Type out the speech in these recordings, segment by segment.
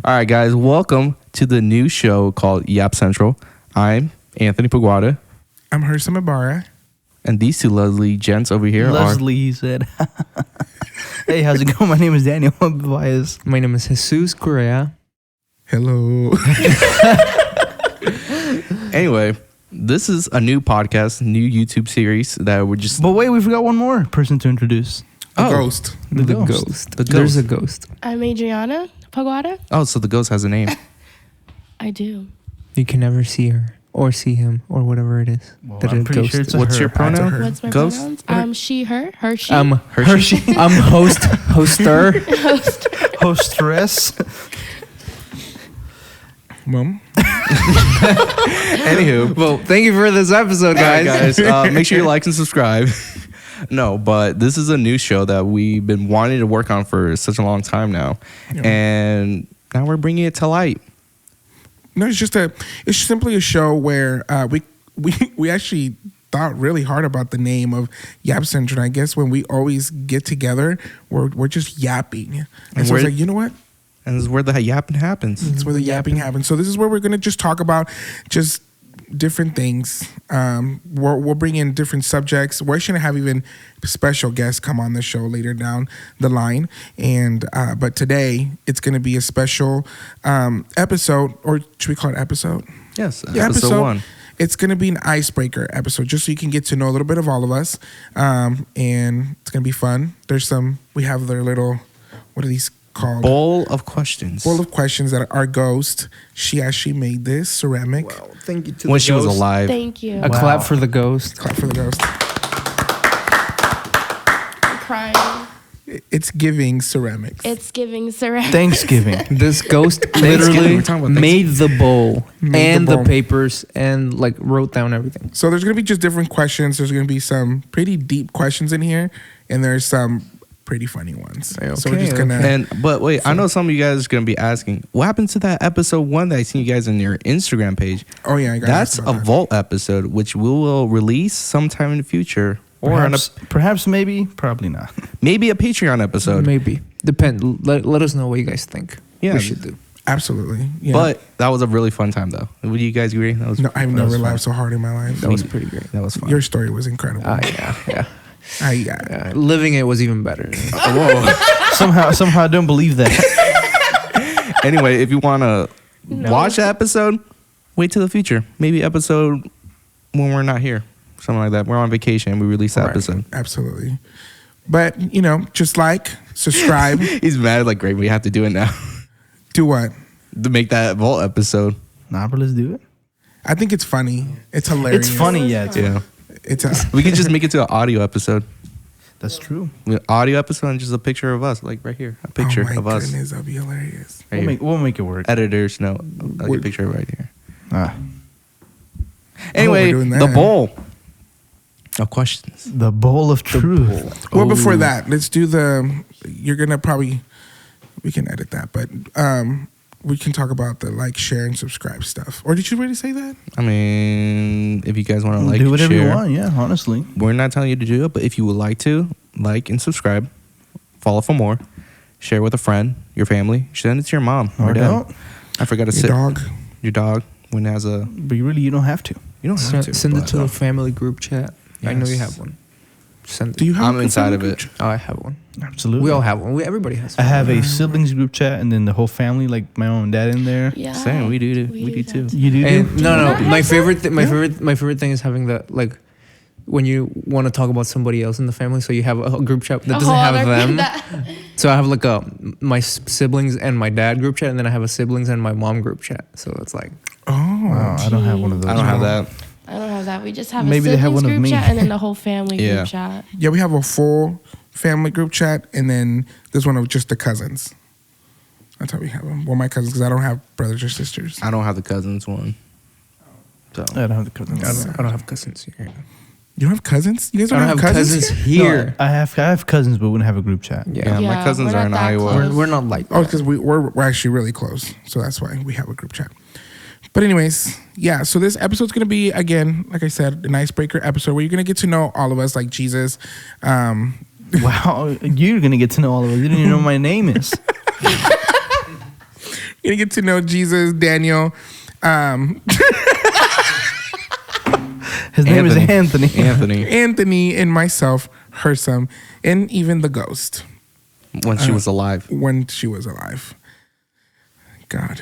All right, guys, welcome to the new show called YAP Central. I'm Anthony Paguada. I'm Hersham Ibarra. And these two lovely gents over here Leslie, he said. Hey, how's it going? My name is Daniel Baez. My name is Jesus Correa. Hello. Anyway, this is a new podcast, new YouTube series that we're just... But wait, we forgot one more person to introduce. The ghost. The ghost. The There's ghost. a ghost. I'm Adriana.paguada. Oh, so the ghost has a name. I do. You can never see her or see him or whatever it is. Well, that I'm a pretty ghost sure is. it's a What's her. your pronoun? Her. What's my Ghost? pronouns? She, her, she. Hershey? I'm hoster. Hostress. Mom. Anywho. Well, thank you for this episode, All right, guys. guys, make sure you like and subscribe. No, but this is a new show that we've been wanting to work on for such a long time now. Yeah. And now we're bringing it to light. No, it's simply a show where we actually thought really hard about the name of YAP Central. And I guess when we always get together, we're just yapping. And so it's like, you know what? And this is where the yapping happens. It's where the yapping happens. So this is where we're going to just talk about just different things. We'll bring in different subjects. We're going to have even special guests come on the show later down the line. And but today it's going to be a special episode, or should we call it episode? Yes, Yeah, episode 1. It's going to be an icebreaker episode, just so you can get to know a little bit of all of us. And it's going to be fun. We have their little, what are these called? Bowl of questions. Bowl of questions that our ghost, she actually made this ceramic. Well, thank you to When the she was ghost. alive. Thank you. A clap for the ghost. Clap for the ghost. I'm crying. It's giving ceramics. It's giving ceramic. Thanksgiving. This ghost Thanksgiving. literally We're talking about made the bowl Made and the the bowl. papers and like wrote down everything. So there's going to be just different questions. There's going to be some pretty deep questions in here, and there's some pretty funny ones. So we're just going to... But wait, I know some of you guys are going to be asking, what happened to that episode 1 that I seen you guys in your Instagram page? Oh, yeah. I got That's asked a about that. vault episode, which we will release sometime in the future. Or on Perhaps, maybe, probably not. maybe a Patreon episode. Maybe. Depend. Let us know what you guys think. Yeah. We should do. Absolutely. Yeah. But that was a really fun time, though. Would you guys agree? That was, No, I've that never was laughed so hard in my life. That was pretty great. That was fun. Your story was incredible. Yeah. Yeah. Living it was even better. Whoa. Somehow I don't believe that. Anyway, if you want to watch that episode, wait till the future. Maybe episode when we're not here. Something like that. We're on vacation and we release that Right. episode. Absolutely. But, just subscribe. He's mad, like, great, we have to do it now. Do what? To make that vault episode. Nah, but let's do it. I think it's funny. It's hilarious. It's funny, yeah. Yeah. It's a... We can just make it to an audio episode. That's true. Audio episode and just a picture of us, like right here. A picture oh my of us. goodness, that'd be hilarious. Right here. We'll make it work. Editors, no. Like a picture right here. Ah, Anyway, doing the that. bowl of questions. the bowl of truth. Well, before that, let's do you're going to probably, we can edit that, but we can talk about the like, share, and subscribe stuff. Or did you already say that? I mean, if you guys want to like, do whatever share, you want, yeah, honestly. we're not telling you to do it, but if you would like to, like and subscribe, follow for more, share with a friend, your family, send it to your mom Or dad. don't. I forgot to Your sit. dog. Your dog when it has a. But you don't have to. You don't have to. Send it but- to a family group chat. I know you Yes. have one. Send it. Do you have I'm a inside of family it. group chat? Oh, I have one. Absolutely. We all have one. Everybody has I one. have a siblings group chat and then the whole family, like my mom and dad in there. Yeah. Same, we do too. You do? And, no. not My have favorite, my favorite thing is having that, like, when you want to talk about somebody else in the family, so you have a group chat that doesn't have them. So I have like my siblings and my dad group chat, and then I have a siblings and my mom group chat. So it's like, Wow, I don't have one of those. I don't have that. I don't have that. We just have Maybe a they have siblings one of group me. chat and then the whole family Yeah. group chat. Yeah, we have a full family group chat, and then there's one of just the cousins. That's how we have them. Well, my cousins, because I don't have brothers or sisters. I don't have the cousins one. So I don't have the cousins. I don't have cousins here. You don't have cousins? You guys I don't, don't have cousins here. No, I have cousins, but we don't have a group chat. yeah, my Yeah, cousins we're are not in that Iowa. close. We're not like Oh, that. because we're actually really close. So that's why we have a group chat. But anyways, yeah, so this episode's going to be, again, like I said, an icebreaker episode where you're going to get to know all of us, like Jesus. Wow, you're gonna get to know all of us. You didn't even know what my name is. You're gonna get to know Jesus, Daniel. His name is Anthony. Anthony, and myself, Hersum, and even the ghost. When she was alive. When she was alive. God.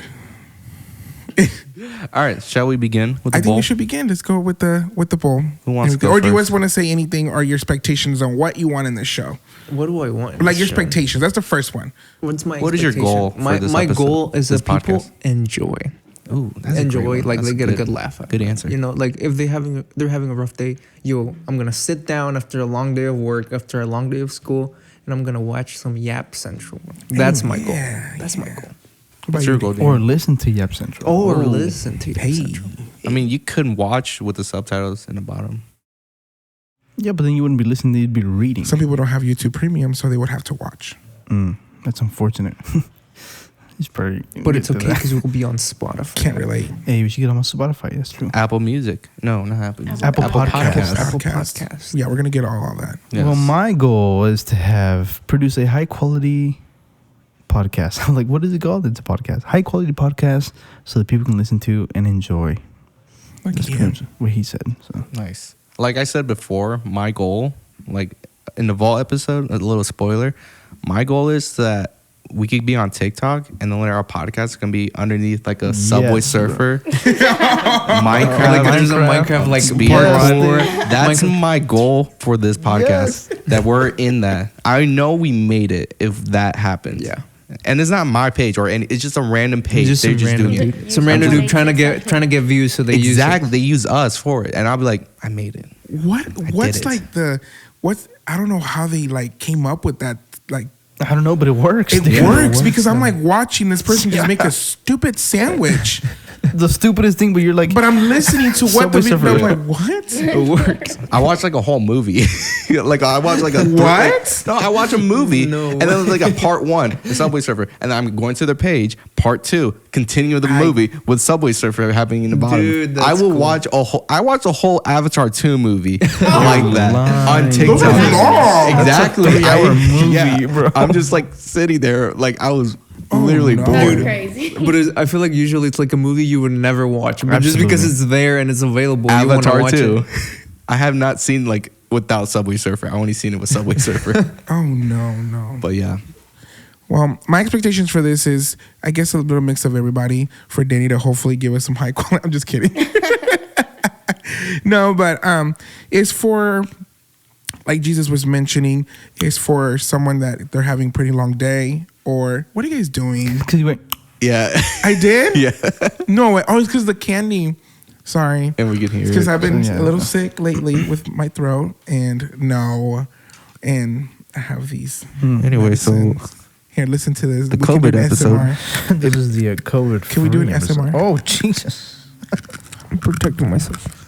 All right, shall we begin with the I think bowl? we should begin. Let's go with the bowl. Who wants to go Or do you guys first? want to say anything or your expectations on what you want in this show? What do I want? in Like this your show? expectations. That's the first one. What's my What is your expectation? goal for My this my episode, goal is this that people podcast? enjoy. Ooh, that's a Enjoy, great one. like That's they get a good laugh out. Good answer. You know, like if they're having a rough day, I'm gonna sit down after a long day of work, after a long day of school, and I'm gonna watch some YAP Central. That's my goal. That's my goal. What's your goal, Or Dan? listen to YAP Central. Or listen to YAP Hey. Central. I mean, you couldn't watch with the subtitles in the bottom. Yeah, but then you wouldn't be listening, you'd be reading. Some people don't have YouTube Premium, so they would have to watch. That's unfortunate. He's pretty. But it's okay because we'll be on Spotify. Can't relate. Hey, we should get him on Spotify. That's true. Apple Music. No, not Apple Music. Apple Podcasts. Apple Podcast. Podcasts. Yeah, we're gonna get all that. Yes. Well, my goal is to produce a high quality podcast. I'm like, what is it called? It's a podcast. High quality podcast so that people can listen to and enjoy. Like, That's yeah. pretty much what he said. So Nice. Like I said before, my goal, like in the Vault episode, a little spoiler, my goal is that we could be on TikTok and then our podcast can be underneath like a Subway Yes, Surfer, Like Minecraft. there's a Minecraft like Speed part run. 4. That's my goal for this podcast. That we're in that. I know we made it if that happens. Yeah. And it's not my page or any. It's just a random page. They're some just random doing dude. it. Some random Just dude trying to get views, so they Exactly. They use us for it, and I'll be like, I made it. What's it. like I don't know how they like came up with that. Like I don't know, but it works. it dude. works because I'm like watching this person just make a stupid sandwich, The stupidest thing, but you're like, but I'm listening to what Subway the video. Surfer. I'm like, what? It works. I watched like a whole movie. Like I watched like a What? No, I watched a movie No and then it was like a part 1, the Subway Surfer, and then I'm going to their page, part 2, continue the movie with Subway Surfer happening in the bottom. Dude, that's I will cool. watch I watched a whole Avatar 2 movie like that on TikTok. Those are long. Exactly. That's a 3-hour movie, bro. I'm just like sitting there, like I was Oh, literally no. That's bored. crazy. But I feel like usually it's like a movie you would never watch, but just because it's there and it's available, you want to Avatar watch 2. it. I have not seen like without Subway Surfer. I only seen it with Subway Surfer. Oh no. But yeah. Well, my expectations for this is, I guess, a little mix of everybody. For Danny to hopefully give us some high quality. I'm just kidding. No, but it's for, like Jesus was mentioning, it's for someone that they're having a pretty long day. Or what are you guys doing? because you went, Yeah. I did. Yeah. No, it's because the candy. Sorry. And we can hear Because it. I've been Yeah. a little sick lately with my throat, and I have these. Anyway, so medicines. Here, listen to this. The We can do COVID an episode. SMR. this is the COVID. Can we do an free episode. SMR? Oh, Jesus. I'm protecting myself.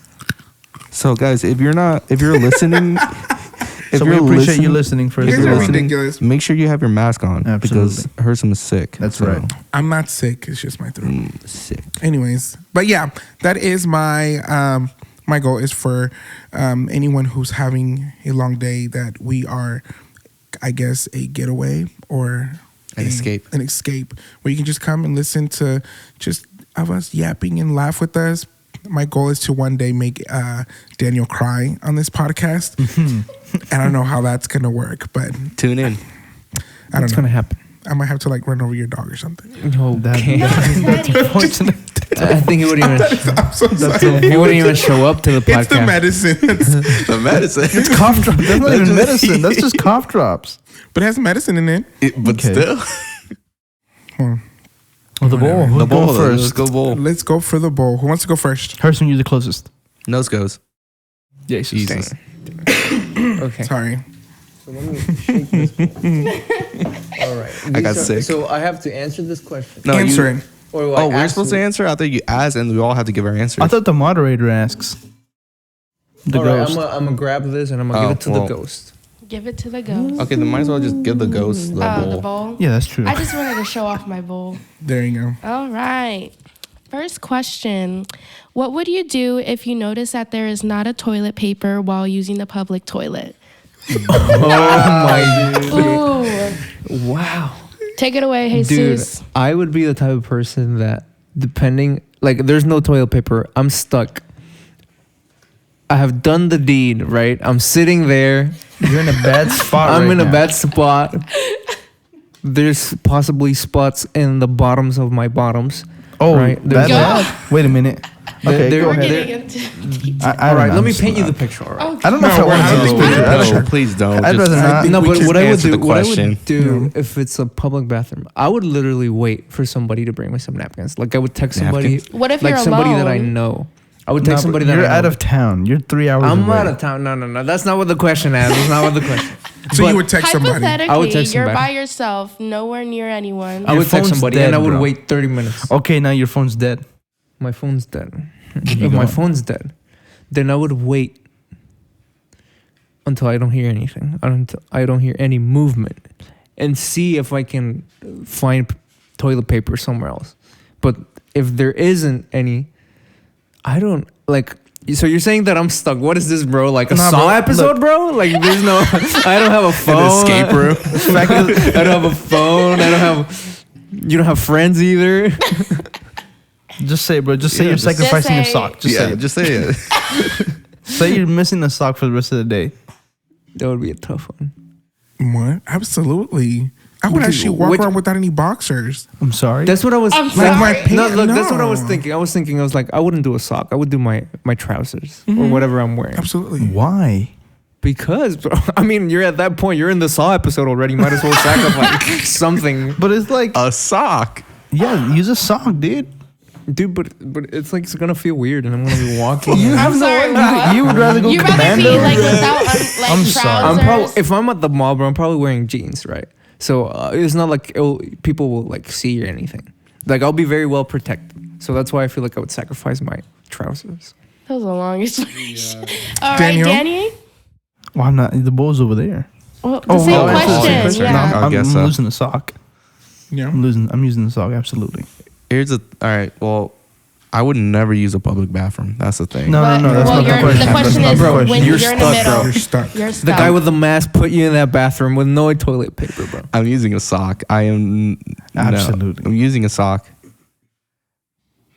So guys, if you're listening, if So we appreciate you listening for if These this. you're are listening, ridiculous. make sure you have your mask on because Absolutely. Hersum is sick. That's right. I'm not sick. It's just my throat. Sick. Anyways, but yeah, that is my my goal is for anyone who's having a long day that we are, I guess, a getaway or An escape. An escape where you can just come and listen to just of us yapping and laugh with us. My goal is to one day make Daniel cry on this podcast. I don't know how that's gonna work, but Tune in. I don't What's know. gonna happen? I might have to like run over your dog or something. Okay. That's unfortunate. I think he wouldn't even. I'm so sorry. He wouldn't even show up to the podcast. It's the medicine. The medicine. It's cough drops. That's not even medicine. That's just cough drops. But it has medicine in it. But Okay. still. Well, the bowl. Who's The bowl going first. first? Let's go bowl. Let's go for the bowl. Who wants to go first? Herson, you're the closest. Nose goes. Jesus. Okay. Sorry. So let me shake this. All right. I got sick. So I have to answer this question. No, Answer you- it. Or do I Oh, we're ask supposed you? to answer? I thought you asked and we all have to give our answers. I thought the moderator asks. The All right, ghost. I'm gonna grab this and I'm gonna Oh, give it to well. the ghost. Give it to the ghost. Okay, then might as well just give the ghost the bowl. The bowl. Yeah, that's true. I just wanted to show off my bowl. There you go. All right. First question. What would you do if you notice that there is not a toilet paper while using the public toilet? Oh my. Ooh. Wow. Take it away, Jesus. Dude, I would be the type of person that, depending, like, there's no toilet paper. I'm stuck. I have done the deed, right? I'm sitting there. You're in a bad spot. I'm right in now. a bad spot. There's possibly spots in the bottoms of my bottoms. Oh, right. that Yeah. bad? Wait a minute. Okay, There- go We're ahead. getting into I All don't right, know. let me paint you the picture. All right. I don't know if I No, want I to don't see think this we picture. should. I don't- Please don't. I'd Just- rather not. think No, we but just what I would answer do, the what I question. would do if it's a public bathroom, I would literally wait for somebody to bring me some napkins. Like I would text somebody, What if like you're somebody that I alone? know. I would No, text but somebody that you're I know. out of town. You're 3 hours I'm away. out of town. No. That's not what the question is. That's not what the question. So But you would text somebody. Hypothetically, I would text you're somebody. by yourself, nowhere near anyone. I Your would text phone's somebody dead, and I would bro. wait 30 minutes. Okay, now your phone's dead. My phone's dead. you If my going? phone's dead, then I would wait until I don't hear anything. Until I don't hear any movement, and see if I can find toilet paper somewhere else. But if there isn't any, I don't like. So you're saying that I'm stuck? What is this, bro? Like a Nah, Saw bro, episode, look. bro? Like there's no. I don't have a phone. escape room. I don't have a phone. I don't have. You don't have friends either. Just say it, bro. Just say Yeah, you're just- sacrificing Just a say- sock. Just say Yeah, it. just say it. Say you're missing a sock for the rest of the day. That would be a tough one. What? Absolutely. I would Because actually walk which- around without any boxers. I'm sorry. That's what I was. I'm Like sorry. my No, pants. look, that's what I was No. thinking. I was like, I wouldn't do a sock. I would do my trousers Mm-hmm. or whatever I'm wearing. Absolutely. Why? Because, bro, I mean, you're at that point. You're in the Saw episode already. You might as well sacrifice something, But it's like, A sock. yeah, use a sock, dude. dude. But it's like it's gonna feel weird, and I'm gonna be walking. I'm sorry, what? You would rather go You'd rather commando? be like without like I'm trousers. sorry. I'm probably if I'm at the mall, bro. I'm probably wearing jeans, right? So it's not like people will like see or anything. Like I'll be very well protected. So that's why I feel like I would sacrifice my trousers. That was a long explanation. All right, Daniel? Danny. Well, I'm not. The bowl's over there. Well, the Oh, same well, question. that's the same Yeah. question. I I'm guess so. losing a sock. Yeah. I'm using the sock. Absolutely. Here's a. All right. Well, I would never use a public bathroom. That's the thing. No, But- no, that's well, not the you're- question. The question That's is not the when question. you're, You're in the stuck, middle. bro. You're stuck. You're The stuck. guy with the mask put you in that bathroom with no toilet paper, bro. I'm using a sock. I am. no. Absolutely. I'm using a sock.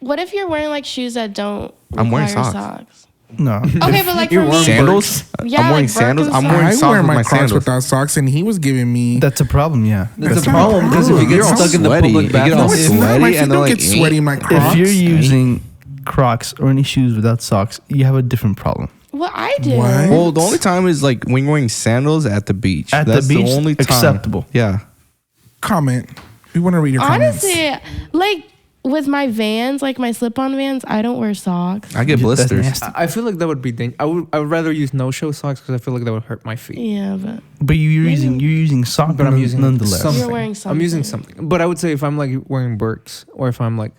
What if you're wearing like shoes that don't I'm wearing require socks. No. Okay, but like You're for me, wearing Sandals. Yeah, I'm wearing like sandals. I'm Birkenstocks. wearing I socks wear with my my Crocs sandals. without socks, and he was giving me. That's a problem. Yeah. That's a not a problem because if you problem. get You're all stuck in the sweaty. public You get all No, bathroom, it's not. My sweaty feet and don't they're get like, sweaty in my If Crocs. you're using Crocs or any shoes without socks, you have a different problem. what I do. What? Well, the only time is like when you're wearing sandals at the beach. At That's the beach, the only time. acceptable. Yeah. Comment. We want to read your comments. Honestly, like with my Vans, like my slip-on Vans, I don't wear socks. I get That's blisters. nasty. I feel like that would be dangerous. I would rather use no-show socks because I feel like that would hurt my feet. Yeah, but But you're using socks, But I'm using nonetheless. something. You're wearing I'm using something. something. But I would say if I'm like wearing Birks or if I'm like,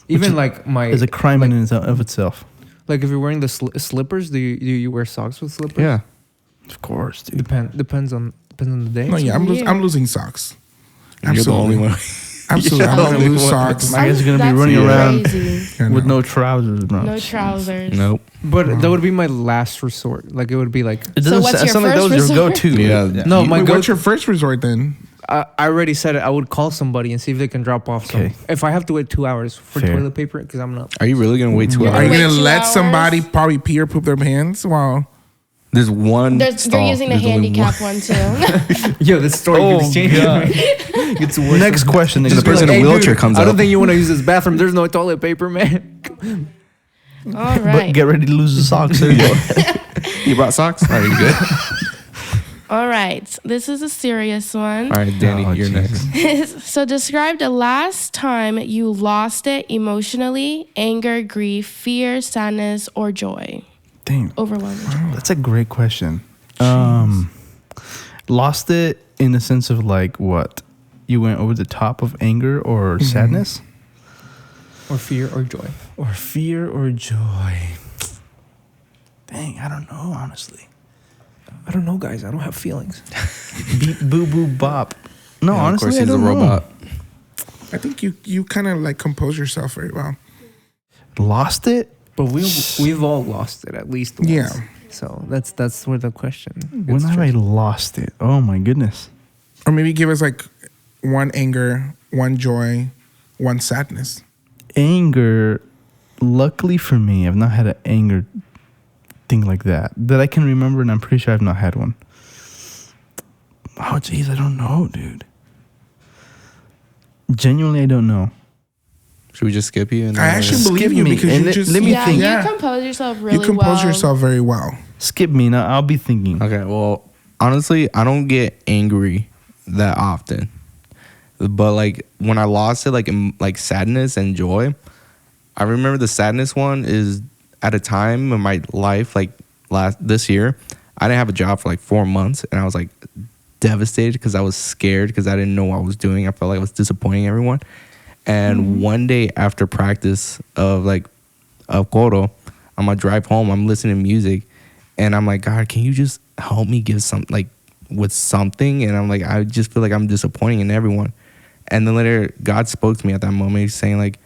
even like my, It's a crime like, in of itself. like if you're wearing the slippers, do you wear socks with slippers? Yeah. Of course, dude. Depends on the day. No, yeah, I'm weird. losing socks. You're the Absolutely. only one. Absolutely. You're I'm the going to only lose one. socks. My guys are gonna be That's running around crazy. Yeah, with no. no trousers, bro. No trousers. Nope. But that would be my last resort. Like it would be like It So doesn't what's sound your like that was first your resort? go-to. Yeah. no, my Wait, go. what's your first resort then? I already said it. I would call somebody and see if they can drop off some. Okay. If I have to wait 2 hours for Fair. toilet paper, because I'm not. Are you really gonna wait 2 You're Are you hours? Wait going to 2 let hours? somebody probably pee or poop their pants? Wow. There's one. You're stall. using the There's only handicap one too. Yo, this story Oh, keeps changing. God. It's worse. Next question. Just Next the person question. in a wheelchair dude, comes I don't up. think you want to use this bathroom. There's no toilet paper, man. All But right. get ready to lose the socks. There you go. You brought socks? Are you good? All right. This is a serious one. All right, Danny, Oh, you're Jesus. next. So describe the last time you lost it emotionally, anger, grief, fear, sadness, or joy. Damn. Overwhelming joy. That's a great question. Lost it in the sense of like what? You went over the top of anger or sadness? Or fear or joy. Or fear or joy? Dang, I don't know, honestly. I don't know, guys. I don't have feelings. Beep, boo, boo, bop. No, Yeah, honestly, of course I he's a don't know. robot. I think you kind of like compose yourself very well. Lost it? But we've all lost it at least once. Yeah. So that's where the question. When gets have I tricky. lost it? Oh my goodness. Or maybe give us like one anger, one joy, one sadness. Anger. Luckily for me, I've not had an anger thing like that I can remember, and I'm pretty sure I've not had one. Oh, jeez, I don't know, dude. Genuinely, I don't know. Should we just skip you? And I actually believe Skip you me, because and you just let me think. You compose yourself really well. You compose yourself very well. Skip me. Now I'll be thinking. Okay, well, honestly, I don't get angry that often. But like when I lost it, like in like sadness and joy, I remember the sadness one is at a time in my life, like this year, I didn't have a job for like 4 months, and I was like devastated because I was scared because I didn't know what I was doing. I felt like I was disappointing everyone. And one day after practice of coro, on my drive home, I'm listening to music, and I'm like, God, can you just help me give with something? And I'm like, I just feel like I'm disappointing in everyone. And then later, God spoke to me at that moment, he's saying like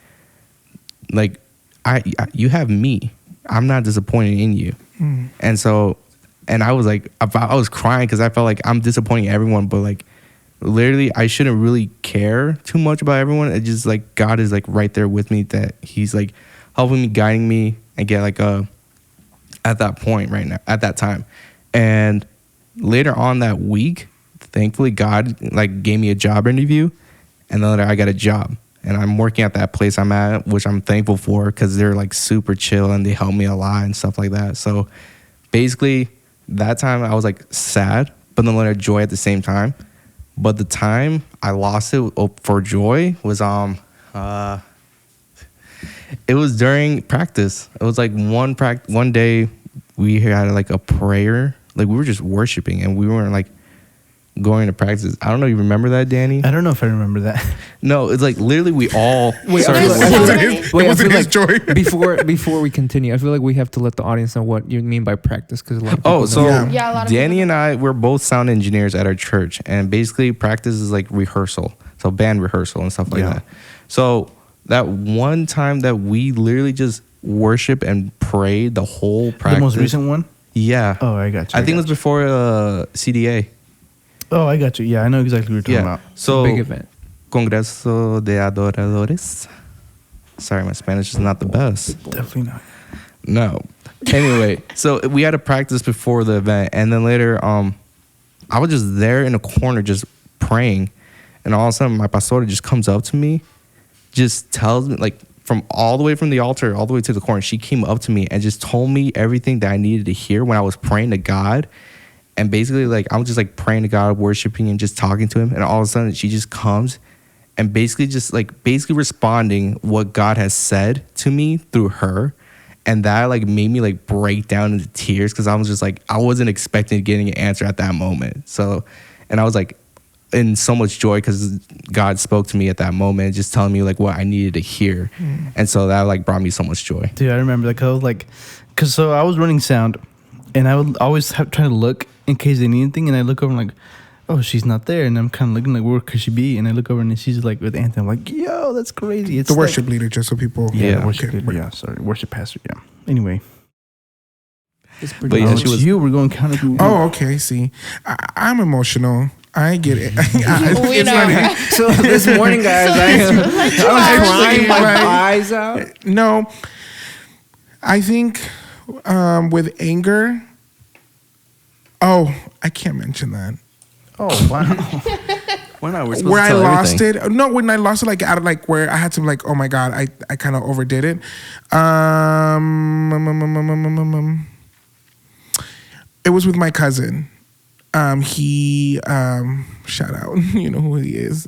you have me. I'm not disappointed in you. And so, and I was like, I was crying because I felt like I'm disappointing everyone, but like literally I shouldn't really care too much about everyone. It's just like God is like right there with me, that he's like helping me, guiding me, and get like at that point right now, at that time. And later on that week, thankfully God like gave me a job interview, and then I got a job. And I'm working at that place I'm at, which I'm thankful for because they're like super chill and they help me a lot and stuff like that. So basically that time I was like sad, but then later joy at the same time. But the time I lost it for joy was it was during practice. It was like one day we had like a prayer, like we were just worshiping and we weren't like going to practice. I don't know. You remember that, Danny? I don't know if I remember that. No, it's like literally we all. Wait, started It wasn't his joy. before we continue, I feel like we have to let the audience know what you mean by practice, because a lot of people Oh, so don't. Yeah, a lot of Danny people and I, we're both sound engineers at our church, and basically practice is like rehearsal, so band rehearsal and stuff like that. So that one time that we literally just worship and pray the whole practice. The most recent one? Yeah. Oh, I got you. I think it was before CDA. Oh, I got you. Yeah, I know exactly what you're talking about. So Big event. Congreso de Adoradores. Sorry, my Spanish is not the best. Definitely not. No. Anyway, so we had to practice before the event, and then later, I was just there in a corner just praying, and all of a sudden my pastor just comes up to me, just tells me like from all the way from the altar all the way to the corner, she came up to me and just told me everything that I needed to hear when I was praying to God. And basically, like, I was just, like, praying to God, worshiping, and just talking to him. And all of a sudden, she just comes and basically just, like, basically responding what God has said to me through her. And that, like, made me, like, break down into tears because I was just, like, I wasn't expecting getting an answer at that moment. So, and I was, like, in so much joy because God spoke to me at that moment, just telling me, like, what I needed to hear. And so that, like, brought me so much joy. Dude, I remember, like, I was, like, because so I was running sound, and I would always try to look in case they need anything, and I look over and like, oh, she's not there, and I'm kind of looking like, where could she be? And I look over and she's like with Anthony. I'm like, yo, that's crazy. It's the like, worship leader, just so people. Yeah, okay, worship leader. Yeah, sorry, worship pastor. Yeah. Anyway, It's But pretty yeah, oh, she it's was. you. We're going kind of. Oh, okay. See, I'm emotional. I get it. We It's know. not- So this morning, guys, I was crying my Right. eyes out. No, I think with anger. Oh, I can't mention that. Oh wow. Why not? We're supposed Where to I tell lost everything. it. No, when I lost it, like out of like where I had to like, oh my God, I kind of overdid it. It was with my cousin. He shout out, you know who he is.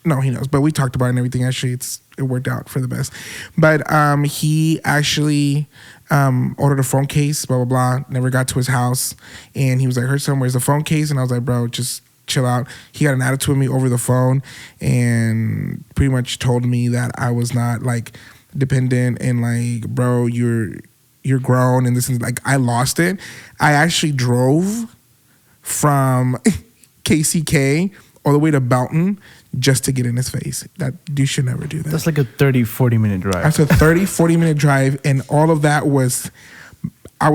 No, he knows, but we talked about it and everything. Actually, it worked out for the best. But he actually ordered a phone case, blah, blah, blah. Never got to his house. And he was like, "Son, where's the phone case?" And I was like, "Bro, just chill out." He got an attitude with me over the phone and pretty much told me that I was not like dependent and like, bro, you're grown and this is like, I lost it. I actually drove from KCK all the way to Belton just to get in his face. That you should never do that. That's like a 30-40 minute drive. That's a 30-40 minute drive, and all of that was I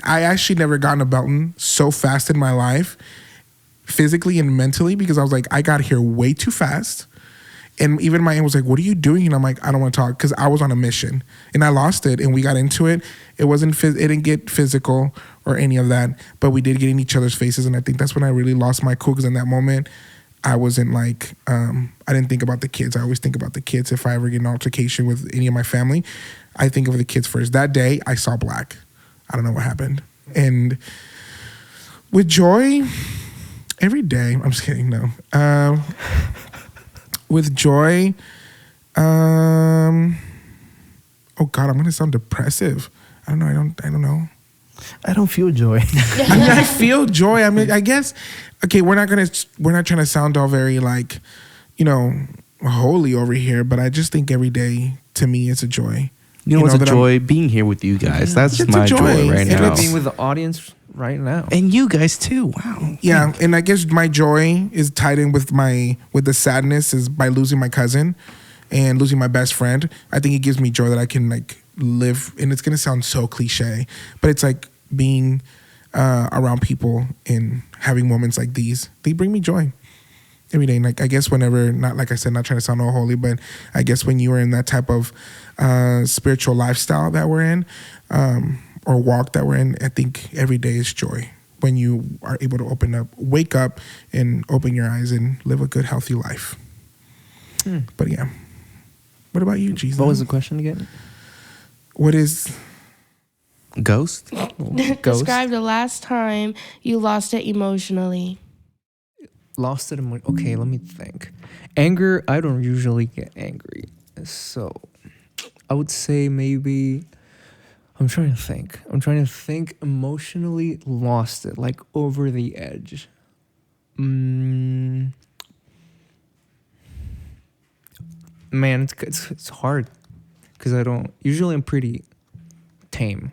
actually never gotten to Belton so fast in my life, physically and mentally, because I was like, I got here way too fast. And even my aunt was like, what are you doing? And I'm like, I don't want to talk, because I was on a mission and I lost it. And we got into it. It didn't get physical or any of that, but we did get in each other's faces. And I think that's when I really lost my cool, because in that moment, I wasn't like, I didn't think about the kids. I always think about the kids. If I ever get an altercation with any of my family, I think of the kids first. That day, I saw black. I don't know what happened. And with Joy, every day, I'm just kidding, no. With Joy, oh God, I'm gonna sound depressive. I don't know. I don't feel joy. I mean, I feel joy. I mean, I guess, okay, we're not trying to sound all very like, holy over here, but I just think every day to me it's a joy. You know what's a joy? Being here with you guys. That's it's my joy right now. Being with the audience right now. And you guys too. Wow. Yeah, and I guess my joy is tied in with the sadness is by losing my cousin and losing my best friend. I think it gives me joy that I can like live, and it's gonna sound so cliche, but it's like being around people and having moments like these. They bring me joy every day. And like I guess whenever, not like I said, not trying to sound all holy, but I guess when you are in that type of spiritual lifestyle that we're in, or walk that we're in, I think every day is joy when you are able to wake up and open your eyes and live a good, healthy life. But yeah. What about you, Jesus? What was the question again? What is Ghost? Describe the last time you lost it emotionally. Lost it. Okay, let me think. Anger, I don't usually get angry. So I would say maybe, I'm trying to think emotionally lost it, like over the edge. Man, it's hard because I'm pretty tame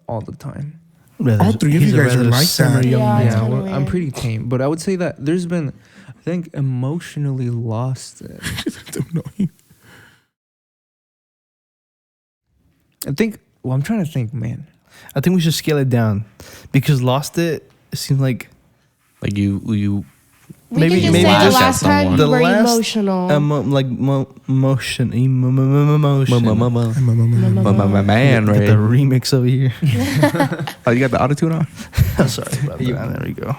all the time. all three of you guys are like that? Yeah, Well, I'm pretty tame, but I would say that there's been, I think, emotionally lost it. I'm trying to think, man. I think we should scale it down because lost it seems like you We maybe can just say the last time you were emotional. Motion. Man, right? right? The remix over here. Oh, you got the auto-tune on? Sorry about that. There we go.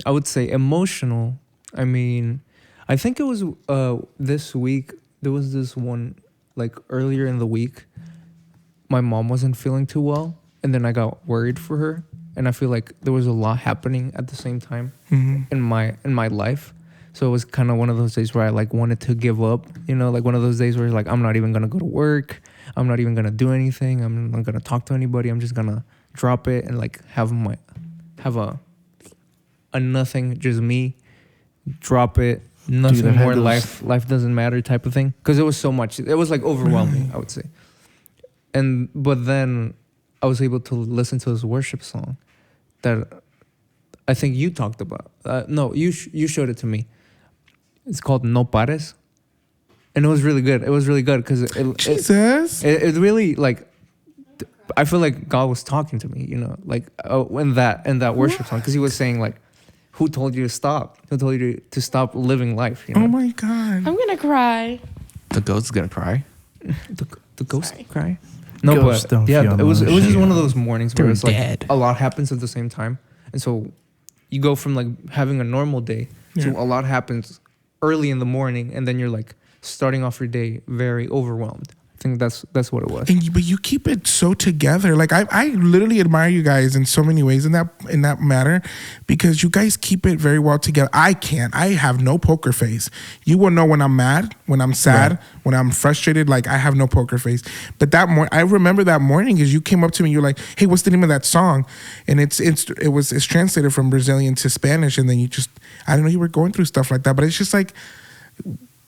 I would say emotional. I mean, I think it was this week. There was this one, like earlier in the week, my mom wasn't feeling too well, and then I got worried for her. And I feel like there was a lot happening at the same time in my life. So it was kind of one of those days where I like wanted to give up, like one of those days where like, I'm not even going to go to work. I'm not even going to do anything. I'm not going to talk to anybody. I'm just going to drop it and like have a nothing, just me, drop it. Nothing more, life doesn't matter type of thing. Because it was so much. It was like overwhelming, I would say. But then I was able to listen to this worship song that I think you talked about. No, you showed it to me. It's called No Pares. And it was really good. It was really good because it really, like, I feel like God was talking to me, like in that worship song. Because he was saying, like, who told you to stop? Who told you to stop living life? Oh, my God. I'm going to cry. The ghost is going to cry? The ghost Sorry. cry? No, Ghosts but yeah, it was just one of those mornings where it's like dead. A lot happens at the same time, and so you go from like having a normal day to a lot happens early in the morning, and then you're like starting off your day very overwhelmed. I think that's what it was. But you keep it so together. Like I literally admire you guys in so many ways in that matter, because you guys keep it very well together. I can't. I have no poker face. You will know when I'm mad, when I'm sad, when I'm frustrated. Like I have no poker face. But I remember that morning because you came up to me. You're like, "Hey, what's the name of that song?" And it's translated from Brazilian to Spanish. And then you just, I don't know, you were going through stuff like that. But it's just like,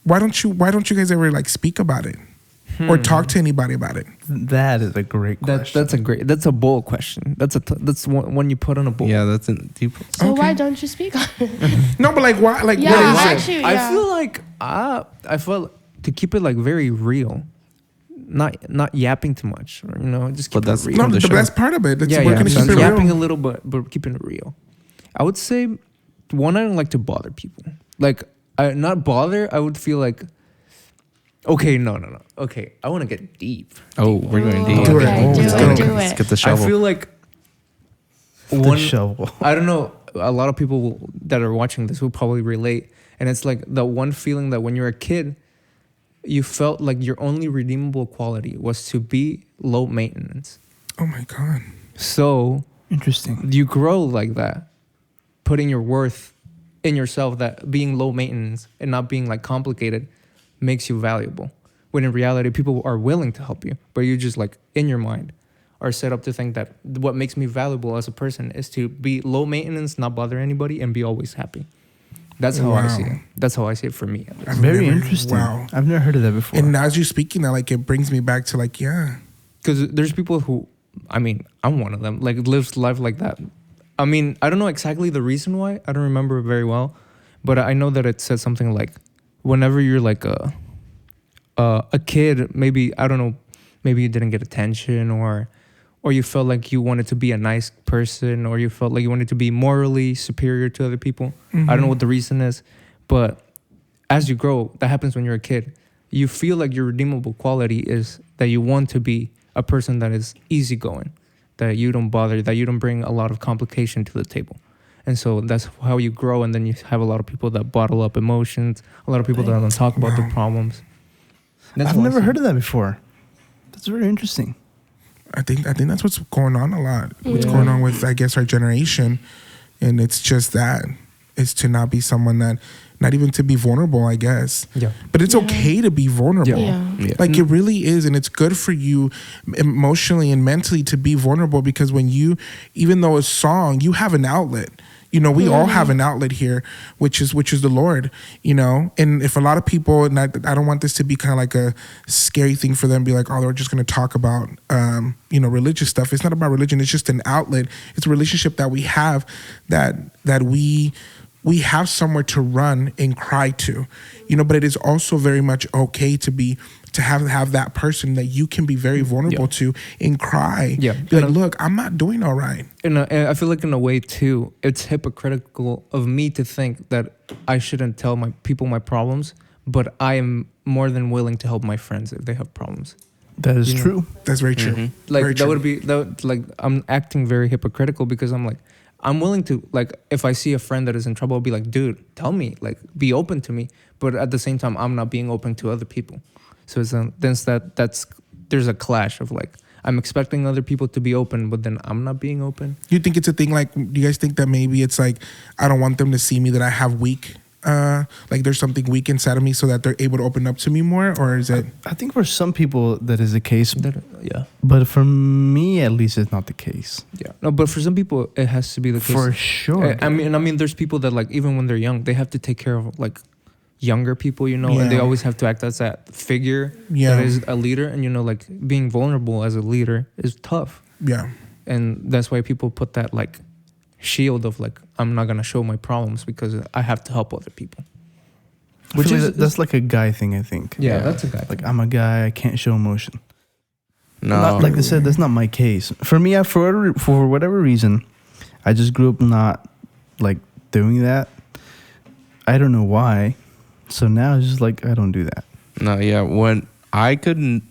why don't you guys ever like speak about it? Or talk to anybody about it? That is a great question. That's a bold question. That's one you put on a bowl. Yeah, that's deep. So why don't you speak on it? No, but like why? Like Yeah, what is it? actually, I feel like I felt to keep it like very real, not yapping too much, or, just keep it real. No, the best part of it. We're gonna keep it real. Yapping a little, but keeping it real. I would say one, I don't like to bother people. Like, not bother. I would feel like, okay, no. Okay, I want to get deep. Oh, we're going deep. Do it. Okay, do Let's it, go. do Let's it. get the shovel. I feel like The shovel. I don't know. A lot of people that are watching this will probably relate, and it's like the one feeling that when you're a kid, you felt like your only redeemable quality was to be low maintenance. Oh my God. So Interesting. you grow like that, putting your worth in yourself, that being low maintenance and not being like complicated makes you valuable. When in reality, people are willing to help you, but you just like in your mind are set up to think that what makes me valuable as a person is to be low maintenance, not bother anybody, and be always happy. That's how I see it. That's how I see it for me. I've Very never- interesting. Wow. I've never heard of that before. And as you're speaking that, like, it brings me back to like, yeah. Because there's people who, I mean, I'm one of them, like lives life like that. I mean, I don't know exactly the reason why. I don't remember very well, but I know that it said something like, whenever you're like a kid, maybe, I don't know, maybe you didn't get attention, or you felt like you wanted to be a nice person, or you felt like you wanted to be morally superior to other people. I don't know what the reason is, but as you grow, that happens when you're a kid. You feel like your redeemable quality is that you want to be a person that is easygoing, that you don't bother, that you don't bring a lot of complication to the table. And so that's how you grow. And then you have a lot of people that bottle up emotions, a lot of people that don't talk about their problems. I've never heard of that before. That's very interesting. I think that's what's going on a lot. What's going on with, I guess, our generation. And it's just that. It's to not be someone that, not even to be vulnerable, I guess. Yeah. But it's okay to be vulnerable. Yeah. Like, it really is. And it's good for you emotionally and mentally to be vulnerable, because when you, even though a song, you have an outlet. You know, we all have an outlet here, which is the Lord, you know. And if a lot of people, and I don't want this to be kind of like a scary thing for them, be like, oh, they're just going to talk about, religious stuff. It's not about religion. It's just an outlet. It's a relationship that we have, that we have somewhere to run and cry to, you know. But it is also very much okay to have that person that you can be very vulnerable to and cry. Yeah. Be like, look, I'm not doing all right. And I feel like in a way too, it's hypocritical of me to think that I shouldn't tell my people my problems, but I am more than willing to help my friends if they have problems. That is true. That's very true. Like Very that true. would be like I'm acting very hypocritical, because I'm like, I'm willing to, like, if I see a friend that is in trouble, I'll be like, dude, tell me, like, be open to me. But at the same time, I'm not being open to other people. So it's there's a clash of like, I'm expecting other people to be open, but then I'm not being open. You think it's a thing, like, do you guys think that maybe it's like, I don't want them to see me that I have weak, like there's something weak inside of me, so that they're able to open up to me more? Or is it? I think for some people that is the case, Yeah. but for me at least it's not the case. Yeah. No, but for some people, it has to be the case. For sure. I mean, there's people that, like, even when they're young, they have to take care of, like, younger people, you know, and they Yeah. always have to act as that figure Yeah. that is a leader. And, you know, like, being vulnerable as a leader is tough. Yeah. And that's why people put that, like, shield of, like, I'm not going to show my problems because I have to help other people. Which is that's like a guy thing, I think. Yeah, that's a guy. Like, I'm a guy, I can't show emotion. No. Not, like I said, that's not my case. For me, for whatever reason, I just grew up not like doing that. I don't know why. So now it's just like I don't do that. No, yeah. When I couldn't,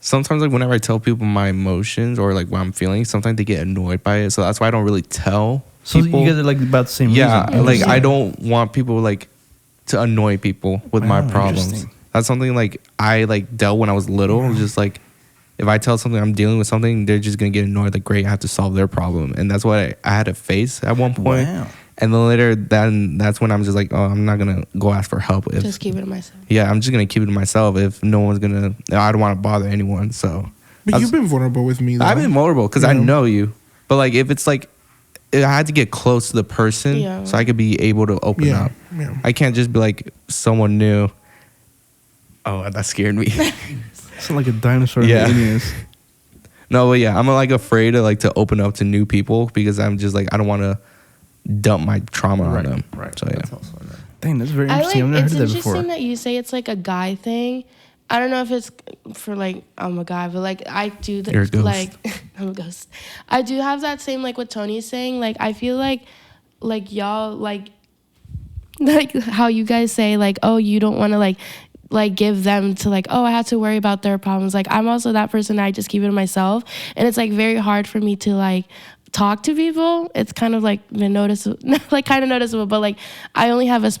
sometimes like whenever I tell people my emotions or like what I'm feeling, sometimes they get annoyed by it. So that's why I don't really tell So people. you guys are like about the same Yeah, reason. like I don't want people like to annoy people with my Wow, problems. interesting. That's something like I like dealt when I was little. Just like if I tell something I'm dealing with something, they're just gonna get annoyed. Like, great, I have to solve their problem, and that's what I had to face at one point. Wow. And then later, that's when I'm just like, oh, I'm not gonna go ask for help. If, Just keep it to myself. yeah, I'm just gonna keep it to myself. If no one's gonna, I don't want to bother anyone. So, But you've been vulnerable with me, though. I've been vulnerable because I know you. But like, if it's like, I had to get close to the person so I could be able to open up. Yeah. I can't just be like someone new. Oh, that scared me. It's like a dinosaur. Yeah. Aliens. No, but yeah, I'm like afraid to open up to new people because I'm just like, I don't want to dump my trauma on them. Right. So yeah. That's also another. Dang, that's very interesting. I've never It's heard of that interesting before. that you say it's like a guy thing. I don't know if it's for like I'm a guy, but like I do You're a ghost. like I'm a ghost. I do have that same like what Tony's saying. Like I feel like y'all like how you guys say like, oh, you don't want to like give them to like, oh, I have to worry about their problems. Like I'm also that person. I just keep it to myself, and it's like very hard for me to like talk to people. It's kind of like been noticeable, like kind of noticeable, but like I only have a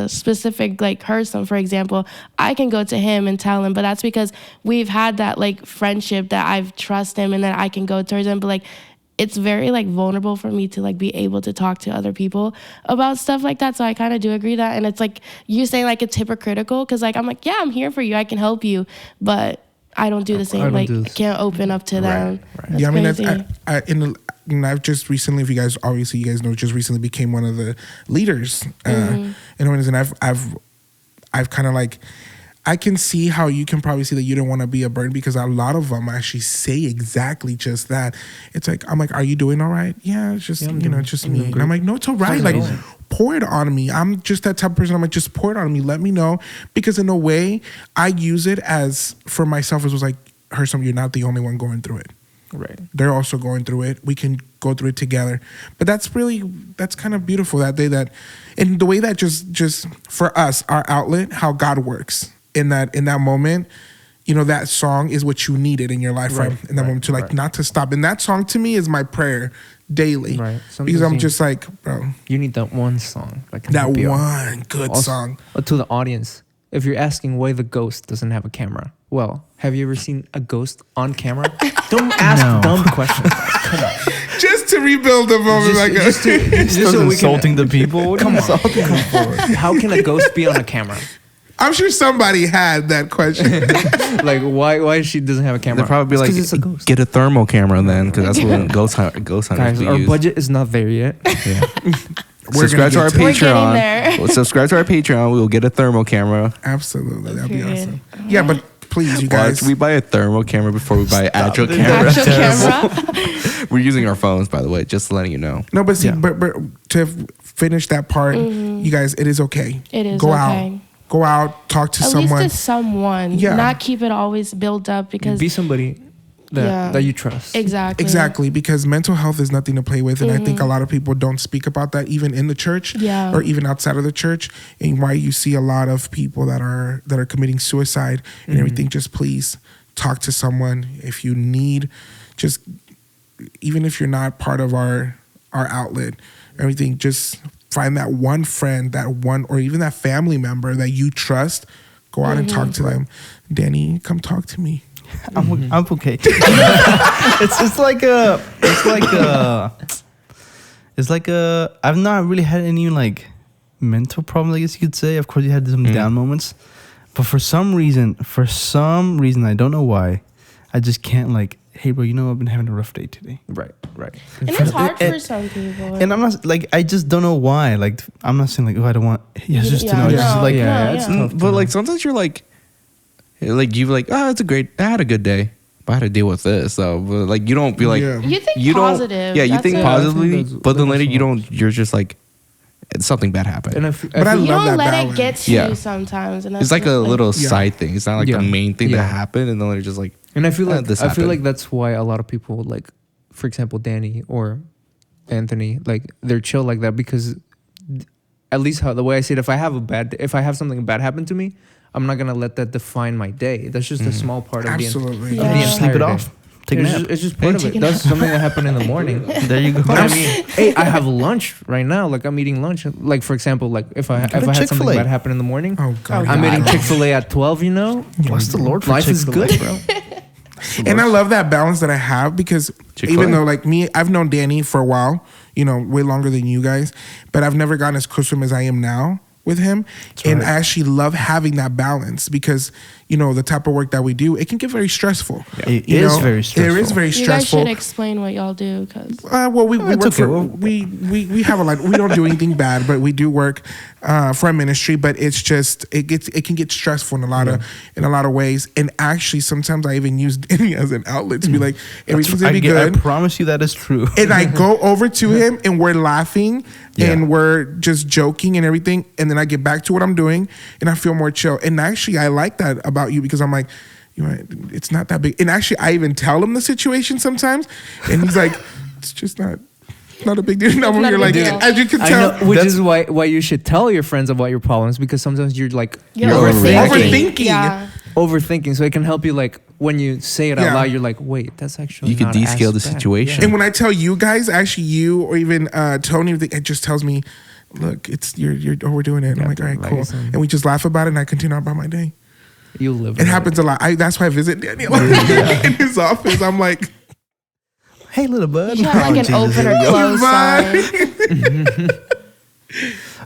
specific like person, for example. I can go to him and tell him, but that's because we've had that like friendship that I've trust him and then I can go towards him. But like it's very like vulnerable for me to like be able to talk to other people about stuff like that. So I kind of do agree that. And it's like you saying like it's hypocritical because like I'm like, yeah, I'm here for you, I can help you, but I don't do the same. Like I can't open up to them. Right. Yeah, I mean, I've just recently, if you guys obviously you guys know, just recently became one of the leaders. And I've kind of like, I can see how you can probably see that you don't want to be a burden because a lot of them actually say exactly just that. It's like, I'm like, are you doing all right? Yeah, it's just, it's just me. And I'm like, no, it's all right. Like, pour it on me. I'm just that type of person. I'm like, just pour it on me. Let me know. Because in a way, I use it as, for myself, it was like, Hersom, you're not the only one going through it. Right. They're also going through it. We can go through it together. But that's kind of beautiful that day and the way that just for us, our outlet, how God works. In that moment, that song is what you needed in your life, right? In that moment to like not to stop. And that song to me is my prayer daily, right? Because I'm just like, bro, you need that one song, like that one good song. To the audience, if you're asking why the ghost doesn't have a camera, well, have you ever seen a ghost on camera? Don't ask dumb questions. Come on. Just to rebuild the moment, just so insulting the people. Come on. How can a ghost be on a camera? I'm sure somebody had that question. Like, why she doesn't have a camera? They'll probably be like, it's a ghost. Get a thermal camera then, because that's what ghost hunters Guys, our budget is not there yet. Yeah. Subscribe to our Patreon. Subscribe to our Patreon. We will get a thermal camera. Absolutely. That'd be awesome. Yeah, but please, you guys. We buy a thermal camera before we buy an actual camera. Actual camera. We're using our phones, by the way, just letting you know. No, but see, but to finish that part, you guys, it is okay. It is okay. Go out, talk to someone. At least to someone. Yeah. Not keep it always built up because... Be somebody that you trust. Exactly, because mental health is nothing to play with. And I think a lot of people don't speak about that even in the church or even outside of the church. And why you see a lot of people that are committing suicide and everything, just please talk to someone. If you need, just even if you're not part of our outlet, everything, just find that one friend, or even that family member that you trust. Go out and talk to them. Danny, come talk to me. I'm okay. It's like I've not really had any like mental problems, I guess you could say. Of course, you had some down moments, but for some reason, I don't know why, I just can't like, hey bro, I've been having a rough day today. Right. And it's hard for some people. And I'm not like, I just don't know why. Like, I'm not saying like, oh, I don't want Jesus to know. It's just like, it's tough. But like sometimes you're like you like, oh, I had a good day, but I had to deal with this. So, but like you don't be like, you think positive. You think positively, but then later you're just like, something bad happened. I you love don't that let balance. it get to you sometimes. And it's like a little side thing. It's not like the main thing that happened, and then they're just like. And I feel like that's why a lot of people, like, for example, Danny or Anthony, like they're chill like that because at least the way I see it, if I have something bad happen to me, I'm not gonna let that define my day. That's just a small part of the entire sleep it day. off. Take a nap. It's just part of it. That's something that happened in the morning. There you go. But I mean, hey, I have lunch right now. Like I'm eating lunch. Like for example, like if I had something bad happen in the morning, I'm eating Chick-fil-A at 12. Bless the Lord for life Chick-fil-A. is good, bro. And I love that balance that I have because even though like me, I've known Danny for a while, way longer than you guys, but I've never gotten as close to him as I am now with him. And I actually love having that balance because, the type of work that we do, it can get very stressful. Yeah. It is very stressful. It is very stressful. You guys should explain what y'all do. We work for, we have a lot, we don't do anything bad, but we do work for a ministry, but it's just, it can get stressful in a lot of ways. And actually, sometimes I even use Danny as an outlet to be like, everything's going to be good. I promise you that is true. And I go over to him and we're laughing and we're just joking and everything. And then I get back to what I'm doing and I feel more chill. And actually, I like that about you because I'm like, it's not that big. And actually, I even tell him the situation sometimes. And he's like, it's just not. not a big deal. No, not you're a like, big deal. as you can I tell, know, which is why you should tell your friends about your problems, because sometimes you're like You're overthinking. Yeah. overthinking, so it can help you, like when you say it out Yeah. loud, you're like, wait, that's actually You can not descale as the bad. situation. And when I tell you guys, actually you or even Tony, it just tells me, look, it's you're overdoing it. And I'm like, all right, cool. And we just laugh about it, and I continue on about my day. You live. It happens a lot. That's why I visit Daniel in his office. I'm like, Hey, little bud. You have like an open or close sign.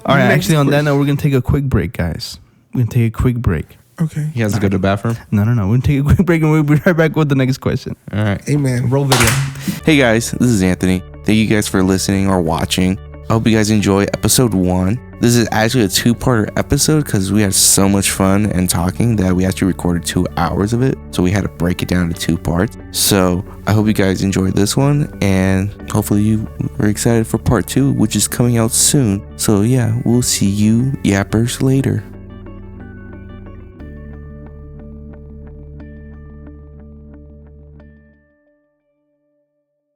All right, Next actually, on that question. note, we're gonna take a quick break, guys. We're gonna take a quick break. okay, He has to go to the bathroom. No. We're gonna take a quick break, and we'll be right back with the next question. All right. amen. roll video. Hey guys, this is Anthony. Thank you guys for listening or watching. I hope you guys enjoy episode 1. This is actually a 2-parter episode because we had so much fun and talking that we actually recorded 2 hours of it. So we had to break it down into 2 parts. So I hope you guys enjoyed this one, and hopefully you are excited for part 2, which is coming out soon. So yeah, we'll see you yappers later.